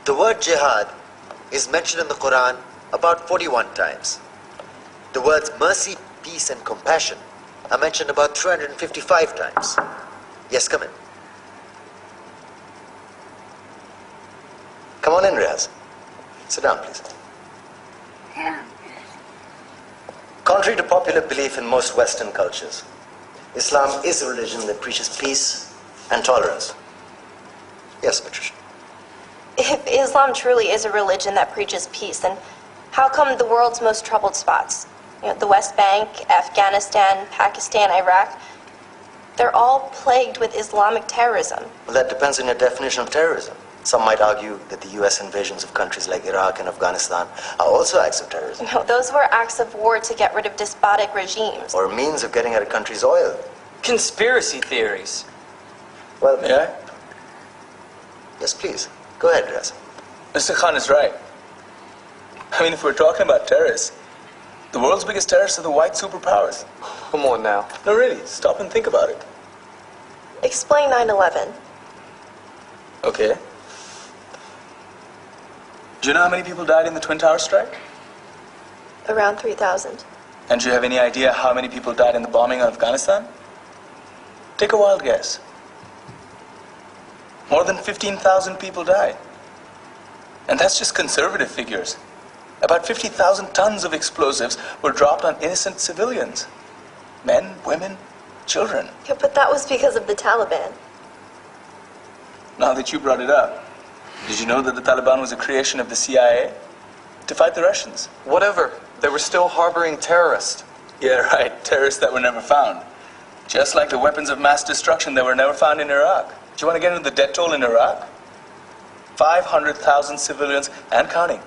The word jihad is mentioned in the Quran about 41 times. The words mercy, peace, and compassion are mentioned about 355 times. Yes, come in. Come on in, Riaz. Sit down, please. Contrary to popular belief in most Western cultures, Islam is a religion that preaches peace and tolerance. Yes, Patricia. If Islam truly is a religion that preaches peace, then how come the world's most troubled spots, the West Bank, Afghanistan, Pakistan, Iraq, they're all plagued with Islamic terrorism? Well, that depends on your definition of terrorism. Some might argue that the US invasions of countries like Iraq and Afghanistan are also acts of terrorism. No, those were acts of war to get rid of despotic regimes. Or a means of getting at a country's oil. Conspiracy theories. Well, Yeah? Yes, please. Go ahead, Riaz. Mr. Khan is right. I mean, if we're talking about terrorists, the world's biggest terrorists are the white superpowers. Come on now. No, really, stop and think about it. Explain 9/11. Okay. Do you know how many people died in the Twin Towers strike? Around 3,000. And do you have any idea how many people died in the bombing of Afghanistan? Take a wild guess. More than 15,000 people died. And that's just conservative figures. About 50,000 tons of explosives were dropped on innocent civilians. Men, women, children. Yeah, but that was because of the Taliban. Now that you brought it up, did you know that the Taliban was a creation of the CIA to fight the Russians? Whatever. They were still harboring terrorists. Yeah, right. Terrorists that were never found. Just like the weapons of mass destruction that were never found in Iraq. Do you want to get into the death toll in Iraq? 500,000 civilians and counting.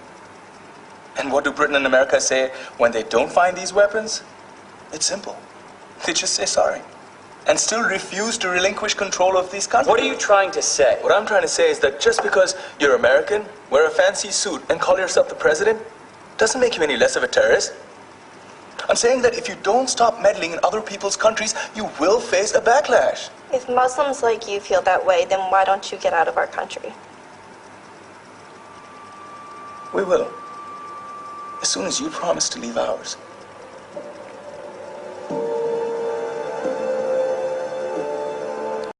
And what do Britain and America say when they don't find these weapons? It's simple. They just say sorry. And still refuse to relinquish control of these countries. What are you trying to say? What I'm trying to say is that just because you're American, wear a fancy suit, and call yourself the president, doesn't make you any less of a terrorist. I'm saying that if you don't stop meddling in other people's countries, you will face a backlash. If Muslims like you feel that way, then why don't you get out of our country? We will. As soon as you promise to leave ours.